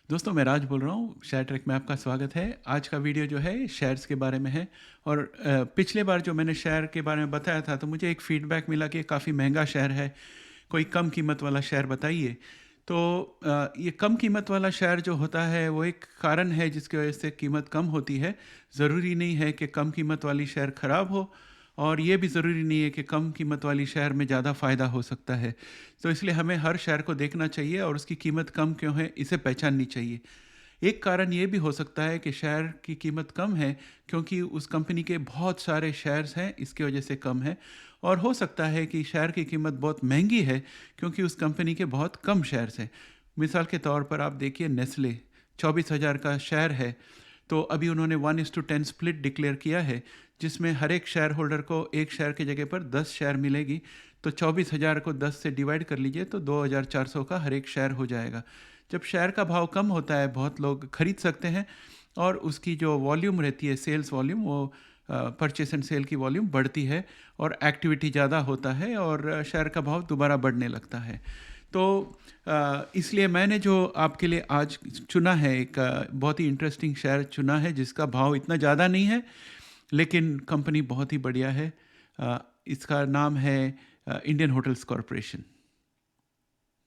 दोस्तों मैं राज बोल रहा हूँ। शेयर ट्रैक में आपका स्वागत है। आज का वीडियो जो है शेयर्स के बारे में है। और पिछले बार जो मैंने शेयर के बारे में बताया था तो मुझे एक फीडबैक मिला कि काफ़ी महंगा शेयर है, कोई कम कीमत वाला शेयर बताइए। तो ये कम कीमत वाला शेयर जो होता है वो एक कारण है जिसकी वजह से कीमत कम होती है। ज़रूरी नहीं है कि कम कीमत वाली शेयर ख़राब हो, और ये भी ज़रूरी नहीं है कि कम कीमत वाली शेयर में ज़्यादा फ़ायदा हो सकता है। तो इसलिए हमें हर शेयर को देखना चाहिए और उसकी कीमत कम क्यों है इसे पहचाननी चाहिए। एक कारण ये भी हो सकता है कि शेयर की कीमत कम है क्योंकि उस कंपनी के बहुत सारे शेयर्स हैं, इसकी वजह से कम है। और हो सकता है कि शेयर की कीमत बहुत महंगी है क्योंकि उस कंपनी के बहुत कम शेयर्स हैं। मिसाल के तौर पर आप देखिए, नेस्ले 24,000 का शेयर है। तो अभी उन्होंने 1:10 स्प्लिट डिक्लेयर किया है, जिसमें हर एक शेयर होल्डर को एक शेयर की जगह पर 10 शेयर मिलेगी। तो 24,000 को 10 से डिवाइड कर लीजिए तो 2,400 का हर एक शेयर हो जाएगा। जब शेयर का भाव कम होता है, बहुत लोग खरीद सकते हैं और उसकी जो वॉल्यूम रहती है, सेल्स वॉल्यूम, वो परचेस एंड सेल की वॉल्यूम बढ़ती है और एक्टिविटी ज़्यादा होता है और शेयर का भाव दोबारा बढ़ने लगता है। तो इसलिए मैंने जो आपके लिए आज चुना है, एक बहुत ही इंटरेस्टिंग शेयर चुना है जिसका भाव इतना ज़्यादा नहीं है, लेकिन कंपनी बहुत ही बढ़िया है। इसका नाम है इंडियन होटल्स कॉरपोरेशन।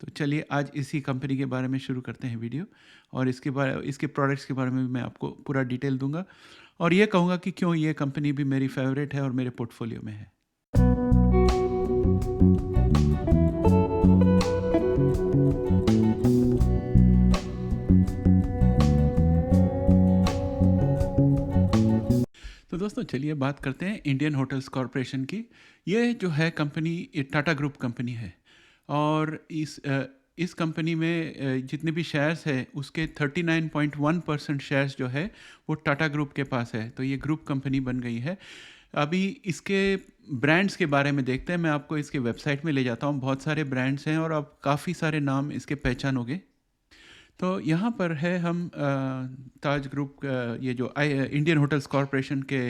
तो चलिए आज इसी कंपनी के बारे में शुरू करते हैं वीडियो, और इसके प्रोडक्ट्स के बारे में भी मैं आपको पूरा डिटेल दूंगा और ये कहूँगा कि क्यों ये कंपनी भी मेरी फेवरेट है और मेरे पोर्टफोलियो में है। तो दोस्तों चलिए बात करते हैं इंडियन होटल्स कॉरपोरेशन की। ये जो है कंपनी, ये टाटा ग्रुप कंपनी है। और इस कंपनी में जितने भी शेयर्स है उसके 39.1% शेयर्स जो है वो टाटा ग्रुप के पास है। तो ये ग्रुप कंपनी बन गई है। अभी इसके ब्रांड्स के बारे में देखते हैं। मैं आपको इसके वेबसाइट में ले जाता हूँ। बहुत सारे ब्रांड्स हैं और आप काफ़ी सारे नाम इसके पहचानोगे। तो यहाँ पर है हम ताज ग्रुप ये जो इंडियन होटल्स कॉरपोरेशन के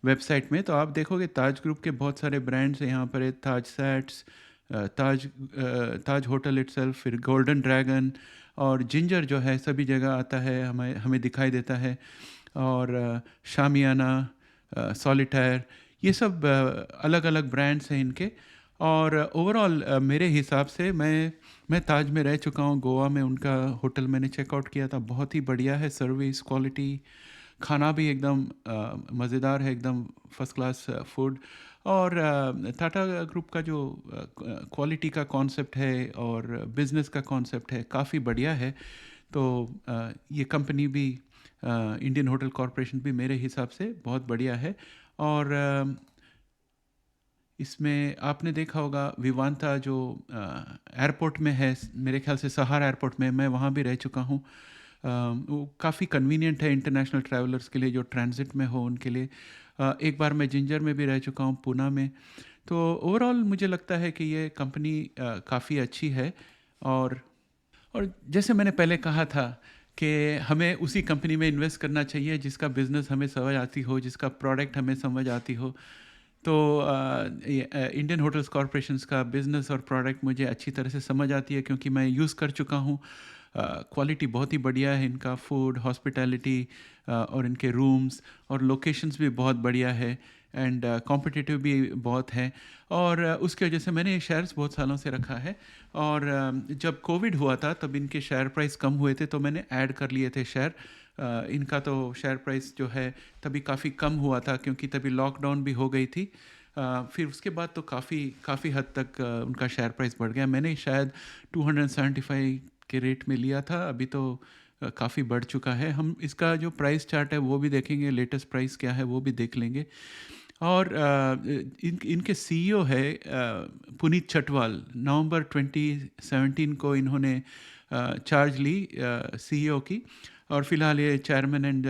वेबसाइट में। तो आप देखोगे ताज ग्रुप के बहुत सारे ब्रांड्स हैं यहाँ पर है। ताज सैट्स, ताज होटल इटसेल्फ, फिर गोल्डन ड्रैगन और जिंजर जो है सभी जगह आता है, हमें हमें दिखाई देता है। और शामियाना, सॉलिटायर, ये सब अलग अलग ब्रांड्स हैं इनके। और ओवरऑल मेरे हिसाब से मैं ताज में रह चुका हूँ, गोवा में उनका होटल मैंने चेकआउट किया था। बहुत ही बढ़िया है सर्विस, क्वालिटी, खाना भी एकदम मज़ेदार है, एकदम फर्स्ट क्लास फूड। और टाटा ग्रुप का जो क्वालिटी का कॉन्सेप्ट है और बिज़नेस का कॉन्सेप्ट है काफ़ी बढ़िया है। तो ये कंपनी भी, इंडियन होटल कॉरपोरेशन भी मेरे हिसाब से बहुत बढ़िया है। और इसमें आपने देखा होगा विवांता जो एयरपोर्ट में है, मेरे ख्याल से सहारा एयरपोर्ट में, मैं वहाँ भी रह चुका हूँ। वो काफ़ी कन्वीनियंट है इंटरनेशनल ट्रैवलर्स के लिए जो ट्रांजिट में हो उनके लिए। एक बार मैं जिंजर में भी रह चुका हूँ, पूना में। तो ओवरऑल मुझे लगता है कि ये कंपनी काफ़ी अच्छी है। और जैसे मैंने पहले कहा था कि हमें उसी कंपनी में इन्वेस्ट करना चाहिए जिसका बिज़नेस हमें समझ आती हो, जिसका प्रोडक्ट हमें समझ आती हो। तो इंडियन होटल्स कॉरपोरेशंस का बिज़नेस और प्रोडक्ट मुझे अच्छी तरह से समझ आती है क्योंकि मैं यूज़ कर चुका हूँ। क्वालिटी बहुत ही बढ़िया है इनका, फूड, हॉस्पिटैलिटी, और इनके रूम्स और लोकेशंस भी बहुत बढ़िया है। एंड कॉम्पिटिटिव भी बहुत है। और उसकी वजह से मैंने ये शेयर्स बहुत सालों से रखा है। और जब कोविड हुआ था तब इनके शेयर प्राइस कम हुए थे तो मैंने ऐड कर लिए थे शेयर। इनका तो शेयर प्राइस जो है तभी काफ़ी कम हुआ था क्योंकि तभी लॉकडाउन भी हो गई थी। फिर उसके बाद तो काफ़ी हद तक उनका शेयर प्राइस बढ़ गया। मैंने शायद 275 के रेट में लिया था, अभी तो काफ़ी बढ़ चुका है। हम इसका जो प्राइस चार्ट है वो भी देखेंगे, लेटेस्ट प्राइस क्या है वो भी देख लेंगे। और इनके सीईओ है पुनीत चटवाल। नवंबर 2017 को इन्होंने चार्ज ली सीईओ की, और फिलहाल ये चेयरमैन एंड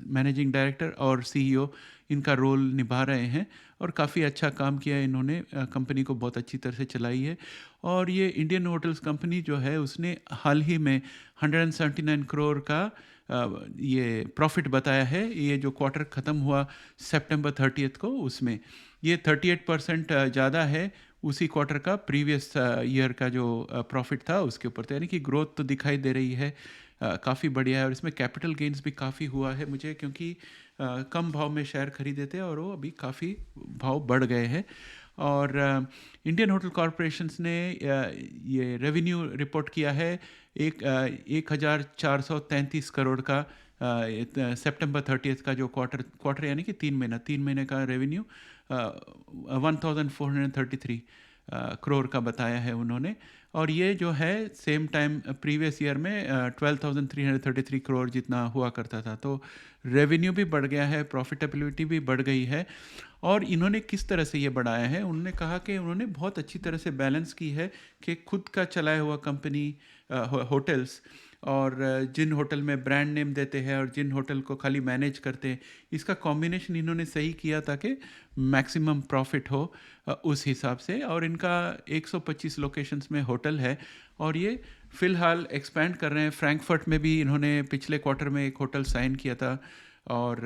मैनेजिंग डायरेक्टर और सीईओ इनका रोल निभा रहे हैं। और काफ़ी अच्छा काम किया है इन्होंने, कंपनी को बहुत अच्छी तरह से चलाई है। और ये इंडियन होटल्स कंपनी जो है उसने हाल ही में 179 करोड़ का ये प्रॉफिट बताया है। ये जो क्वार्टर ख़त्म हुआ सितंबर 30 को, उसमें ये 38% ज़्यादा है उसी क्वार्टर का प्रीवियस ईयर का जो प्रॉफिट था उसके ऊपर। तो यानी कि ग्रोथ तो दिखाई दे रही है, काफ़ी बढ़िया है। और इसमें कैपिटल गेन्स भी काफ़ी हुआ है मुझे, क्योंकि कम भाव में शेयर खरीदे थे और वो अभी काफ़ी भाव बढ़ गए हैं। और इंडियन होटल कॉरपोरेशंस ने ये रेवेन्यू रिपोर्ट किया है 1433 करोड़ का, सितंबर 30 का जो क्वार्टर यानी कि 3 महीने का रेवेन्यू 1433 करोड़ का बताया है उन्होंने। और ये जो है सेम टाइम प्रीवियस ईयर में 12,333 करोड़ जितना हुआ करता था। तो रेवेन्यू भी बढ़ गया है, प्रॉफिटेबिलिटी भी बढ़ गई है। और इन्होंने किस तरह से ये बढ़ाया है, उन्होंने कहा कि उन्होंने बहुत अच्छी तरह से बैलेंस की है कि खुद का चलाया हुआ कंपनी होटल्स, और जिन होटल में ब्रांड नेम देते हैं और जिन होटल को खाली मैनेज करते हैं, इसका कॉम्बिनेशन इन्होंने सही किया ताकि मैक्सिमम प्रॉफिट हो उस हिसाब से। और इनका 125 लोकेशंस में होटल है और ये फ़िलहाल एक्सपैंड कर रहे हैं। फ्रैंकफर्ट में भी इन्होंने पिछले क्वार्टर में एक होटल साइन किया था, और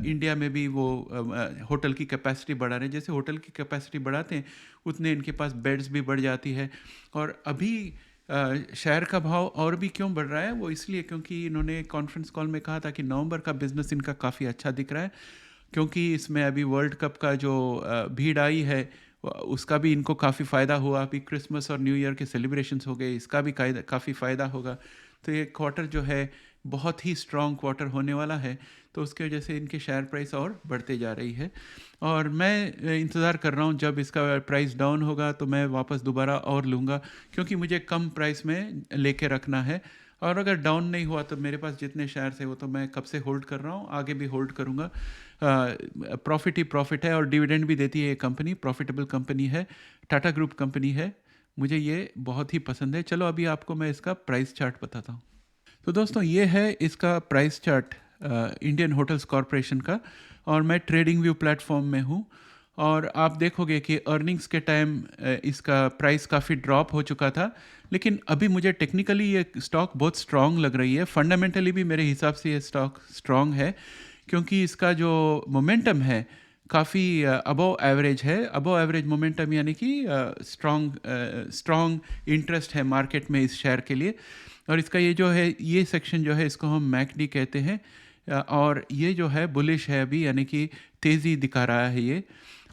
इंडिया में भी वो होटल की कैपेसिटी बढ़ा रहे हैं। जैसे होटल की कैपेसिटी बढ़ाते हैं उतने इनके पास बेड्स भी बढ़ जाती है। और अभी शेयर का भाव और भी क्यों बढ़ रहा है, वो इसलिए क्योंकि इन्होंने कॉन्फ्रेंस कॉल में कहा था कि नवंबर का बिजनेस इनका काफ़ी अच्छा दिख रहा है, क्योंकि इसमें अभी वर्ल्ड कप का जो भीड़ आई है उसका भी इनको काफ़ी फ़ायदा हुआ। अभी क्रिसमस और न्यू ईयर के सेलिब्रेशंस हो गए, इसका भी काफ़ी फ़ायदा होगा। तो ये क्वार्टर जो है बहुत ही स्ट्रॉन्ग क्वार्टर होने वाला है, तो उसके वजह से इनके शेयर प्राइस और बढ़ते जा रही है। और मैं इंतज़ार कर रहा हूँ जब इसका प्राइस डाउन होगा तो मैं वापस दोबारा और लूँगा, क्योंकि मुझे कम प्राइस में लेके रखना है। और अगर डाउन नहीं हुआ तो मेरे पास जितने शेयर्स है वो तो मैं कब से होल्ड कर रहा हूँ, आगे भी होल्ड करूँगा। प्रॉफिट ही प्रॉफिट है और डिविडेंड भी देती है ये कंपनी, प्रॉफिटेबल कंपनी है, टाटा ग्रुप कंपनी है। मुझे ये बहुत ही पसंद है। चलो अभी आपको मैं इसका प्राइस चार्ट बताता हूँ। तो दोस्तों ये है इसका price chart Indian hotels corporation का, और मैं ट्रेडिंग व्यू प्लेटफॉर्म में हूँ। और आप देखोगे कि अर्निंग्स के टाइम इसका प्राइस काफ़ी ड्रॉप हो चुका था, लेकिन अभी मुझे टेक्निकली ये स्टॉक बहुत स्ट्रॉन्ग लग रही है। फंडामेंटली भी मेरे हिसाब से ये स्टॉक स्ट्रॉन्ग है, क्योंकि इसका जो मोमेंटम है काफ़ी अबव एवरेज है। अबव एवरेज मोमेंटम यानी कि स्ट्रॉन्ग इंटरेस्ट है मार्केट में इस शेयर के लिए। और इसका ये जो है ये सेक्शन जो है इसको हम मैकडी कहते हैं, और ये जो है बुलिश है अभी, यानी कि तेज़ी दिखा रहा है ये।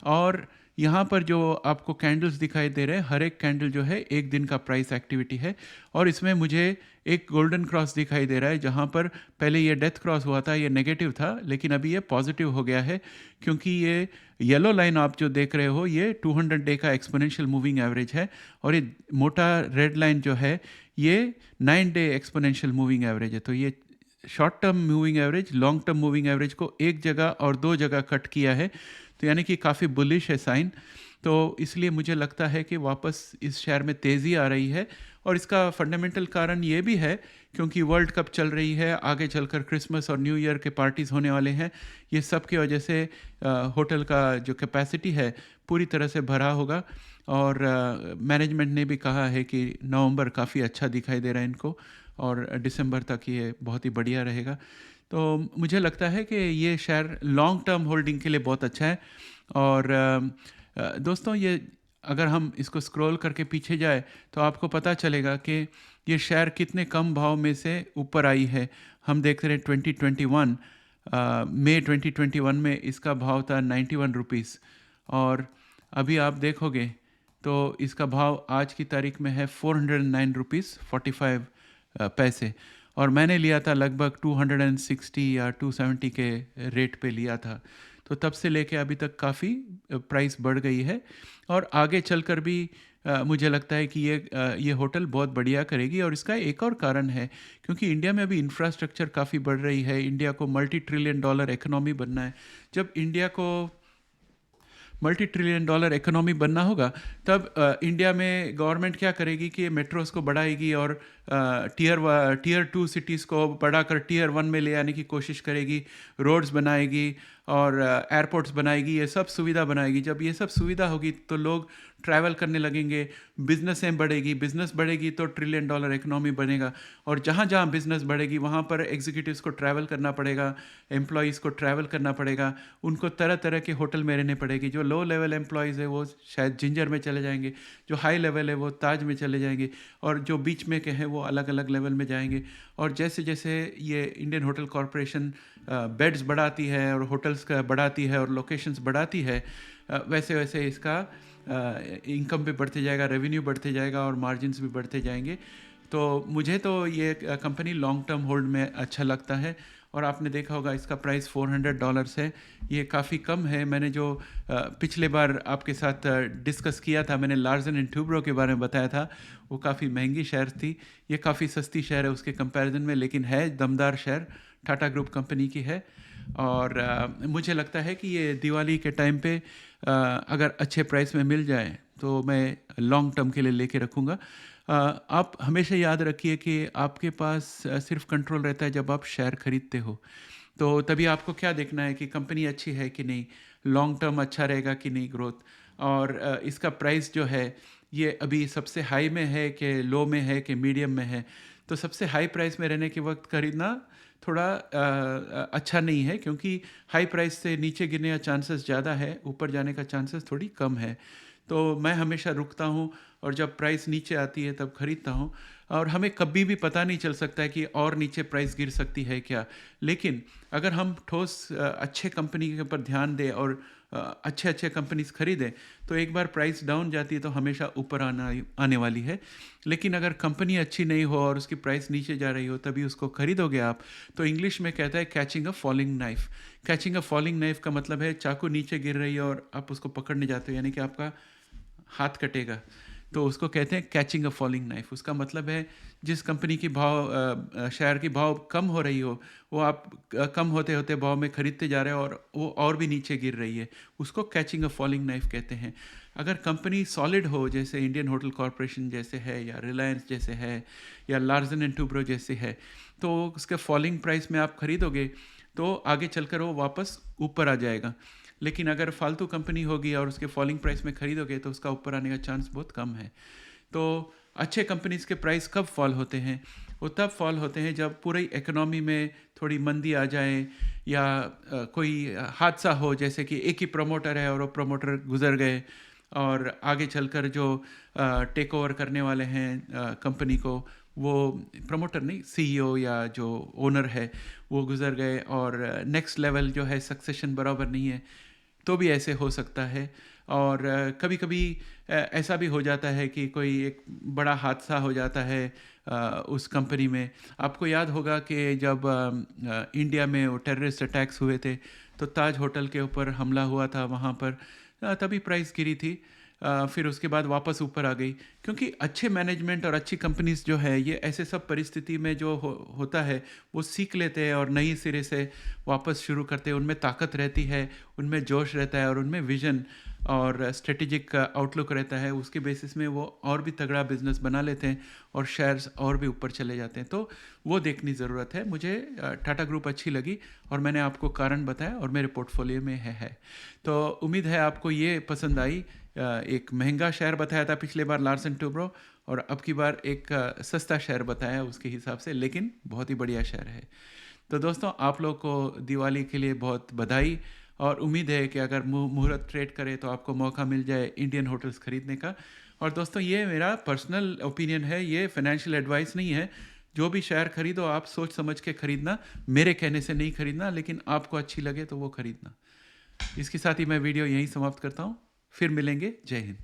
और यहाँ पर जो आपको कैंडल्स दिखाई दे रहे हैं, हर एक कैंडल जो है एक दिन का प्राइस एक्टिविटी है। और इसमें मुझे एक गोल्डन क्रॉस दिखाई दे रहा है, जहाँ पर पहले ये डेथ क्रॉस हुआ था, ये नेगेटिव था, लेकिन अभी ये पॉजिटिव हो गया है, क्योंकि ये येलो लाइन आप जो देख रहे हो ये 200 डे का एक्सपोनेंशियल मूविंग एवरेज है, और ये मोटा रेड लाइन जो है ये 9 डे एक्सपोनेंशियल मूविंग एवरेज है। तो ये short term moving average long term moving average को एक जगह और दो जगह कट किया है, तो यानी कि काफ़ी बुलिश है साइन। तो इसलिए मुझे लगता है कि वापस इस शेयर में तेज़ी आ रही है। और इसका फंडामेंटल कारण ये भी है क्योंकि वर्ल्ड कप चल रही है, आगे चलकर क्रिसमस और न्यू ईयर के पार्टीज़ होने वाले हैं। ये सब की वजह से होटल का जो कैपेसिटी है पूरी तरह से भरा होगा। और मैनेजमेंट ने भी कहा है कि नवंबर काफ़ी अच्छा दिखाई दे रहा है इनको, और दिसंबर तक ये बहुत ही बढ़िया रहेगा। तो मुझे लगता है कि ये शेयर लॉन्ग टर्म होल्डिंग के लिए बहुत अच्छा है। और दोस्तों ये अगर हम इसको स्क्रॉल करके पीछे जाए तो आपको पता चलेगा कि ये शेयर कितने कम भाव में से ऊपर आई है। हम देख रहे हैं 2021 मई 2021 में इसका भाव था 91 रुपीज़, और अभी आप देखोगे तो इसका भाव आज की तारीख में है 409 रुपीज़ 45 पैसे। और मैंने लिया था लगभग 260 या 270 के रेट पे लिया था। तो तब से लेके अभी तक काफ़ी प्राइस बढ़ गई है, और आगे चलकर भी मुझे लगता है कि ये होटल बहुत बढ़िया करेगी। और इसका एक और कारण है क्योंकि इंडिया में अभी इंफ्रास्ट्रक्चर काफ़ी बढ़ रही है। इंडिया को मल्टी ट्रिलियन डॉलर इकोनॉमी बनना है। जब इंडिया को मल्टी ट्रिलियन डॉलर इकोनॉमी बनना होगा तब इंडिया में गवर्नमेंट क्या करेगी कि मेट्रोज़ को बढ़ाएगी और टीयर 2 सिटीज़ को बढ़ाकर टीयर 1 में ले आने की कोशिश करेगी, रोड्स बनाएगी और एयरपोर्ट्स बनाएगी, ये सब सुविधा बनाएगी। जब ये सब सुविधा होगी तो लोग ट्रैवल करने लगेंगे, बिज़नेसें बढ़ेगी, बिज़नेस बढ़ेगी तो $1 ट्रिलियन इकोनॉमी बनेगा। और जहाँ जहाँ बिज़नेस बढ़ेगी वहाँ पर एग्जीक्यूटिव्स को ट्रैवल करना पड़ेगा, एम्प्लॉयज़ को ट्रैवल करना पड़ेगा, उनको तरह तरह के होटल में रहने पड़ेगी। जो लो लेवल एम्प्लॉयज़ है वो शायद जिंजर में चले जाएंगे, जो हाई लेवल है वो ताज में चले जाएंगे, और जो बीच में के हैं वो अलग अलग लेवल में जाएंगे। और जैसे जैसे ये इंडियन होटल कॉरपोरेशन बेड्स बढ़ाती है और होटल्स का बढ़ाती है और लोकेशंस बढ़ाती है, वैसे वैसे इसका इनकम भी बढ़ते जाएगा, रेवेन्यू बढ़ते जाएगा और मार्जिन्स भी बढ़ते जाएंगे। तो मुझे तो ये कंपनी लॉन्ग टर्म होल्ड में अच्छा लगता है। और आपने देखा होगा इसका प्राइस $400 है, ये काफ़ी कम है। मैंने जो पिछले बार आपके साथ डिस्कस किया था, मैंने लार्सन एंड ट्यूब्रो के बारे में बताया था, वो काफ़ी महंगी शेयर थी। ये काफ़ी सस्ती शेयर है उसके कंपैरिजन में, लेकिन है दमदार शेयर, टाटा ग्रुप कंपनी की है। और मुझे लगता है कि ये दिवाली के टाइम पे अगर अच्छे प्राइस में मिल जाए तो मैं लॉन्ग टर्म के लिए लेके रखूँगा। आप हमेशा याद रखिए कि आपके पास सिर्फ कंट्रोल रहता है जब आप शेयर खरीदते हो। तो तभी आपको क्या देखना है कि कंपनी अच्छी है कि नहीं, लॉन्ग टर्म अच्छा रहेगा कि नहीं ग्रोथ, और इसका प्राइस जो है ये अभी सबसे हाई में है कि लो में है कि मीडियम में है। तो सबसे हाई प्राइस में रहने के वक्त खरीदना थोड़ा अच्छा नहीं है, क्योंकि हाई प्राइस से नीचे गिरने का चांसेस ज़्यादा है, ऊपर जाने का चांसेस थोड़ी कम है। तो मैं हमेशा रुकता हूँ और जब प्राइस नीचे आती है तब खरीदता हूँ। और हमें कभी भी पता नहीं चल सकता है कि और नीचे प्राइस गिर सकती है क्या। लेकिन अगर हम ठोस अच्छे कंपनी के ऊपर ध्यान दें और अच्छे अच्छे कंपनीज खरीदें, तो एक बार प्राइस डाउन जाती है तो हमेशा ऊपर आने वाली है। लेकिन अगर कंपनी अच्छी नहीं हो और उसकी प्राइस नीचे जा रही हो तभी उसको खरीदोगे आप, तो इंग्लिश में कहता है catching a falling knife. Catching a falling knife का मतलब है चाकू नीचे गिर रही है और आप उसको पकड़ने जाते हो, यानी कि आपका हाथ कटेगा, तो उसको कहते हैं कैचिंग अ फॉलिंग नाइफ। उसका मतलब है जिस कंपनी की शेयर की भाव कम हो रही हो, वो आप कम होते होते भाव में खरीदते जा रहे हो और वो और भी नीचे गिर रही है, उसको कैचिंग अ फॉलिंग नाइफ कहते हैं। अगर कंपनी सॉलिड हो, जैसे इंडियन होटल कॉरपोरेशन जैसे है, या रिलायंस जैसे है, या लार्सन एंड टूब्रो जैसे है, तो उसके फॉलिंग प्राइस में आप खरीदोगे तो आगे चलकर वो वापस ऊपर आ जाएगा। लेकिन अगर फालतू कंपनी होगी और उसके फॉलिंग प्राइस में खरीदोगे तो उसका ऊपर आने का चांस बहुत कम है। तो अच्छे कंपनीज के प्राइस कब फॉल होते हैं? वो तब फॉल होते हैं जब पूरी इकोनॉमी में थोड़ी मंदी आ जाए, या कोई हादसा हो, जैसे कि एक ही प्रमोटर है और वो प्रमोटर गुजर गए, और आगे चलकर जो टेक ओवर करने वाले हैं कंपनी को, वो प्रमोटर नहीं, सीईओ या जो ओनर है वो गुजर गए, और नेक्स्ट लेवल जो है सक्सेशन बराबर नहीं है, तो भी ऐसे हो सकता है। और कभी कभी ऐसा भी हो जाता है कि कोई एक बड़ा हादसा हो जाता है उस कंपनी में। आपको याद होगा कि जब इंडिया में वो टेररिस्ट अटैक्स हुए थे तो ताज होटल के ऊपर हमला हुआ था, वहाँ पर तभी प्राइस गिरी थी। फिर उसके बाद वापस ऊपर आ गई, क्योंकि अच्छे मैनेजमेंट और अच्छी कंपनीज जो है ये ऐसे सब परिस्थिति में जो होता है वो सीख लेते हैं और नई सिरे से वापस शुरू करते हैं। उनमें ताकत रहती है, उनमें जोश रहता है और उनमें विजन और स्ट्रेटेजिक आउटलुक रहता है। उसके बेसिस में वो और भी तगड़ा बिजनेस बना लेते हैं और शेयर्स और भी ऊपर चले जाते हैं। तो वो देखनी ज़रूरत है। मुझे टाटा ग्रुप अच्छी लगी और मैंने आपको कारण बताया और मेरे पोर्टफोलियो में है। तो उम्मीद है आपको ये पसंद आई। एक महंगा शेयर बताया था पिछले बार लार्सन टूब्रो, और अब की बार एक सस्ता शेयर बताया उसके हिसाब से, लेकिन बहुत ही बढ़िया शेयर है। तो दोस्तों, आप लोग को दिवाली के लिए बहुत बधाई, और उम्मीद है कि अगर मुहूर्त ट्रेड करे तो आपको मौका मिल जाए इंडियन होटल्स खरीदने का। और दोस्तों, ये मेरा पर्सनल ओपिनियन है, ये फाइनेंशियल एडवाइस नहीं है। जो भी शेयर खरीदो आप सोच समझ के खरीदना, मेरे कहने से नहीं खरीदना, लेकिन आपको अच्छी लगे तो वो खरीदना। इसके साथ ही मैं वीडियो यहीं समाप्त करता हूँ। फिर मिलेंगे। जय हिंद।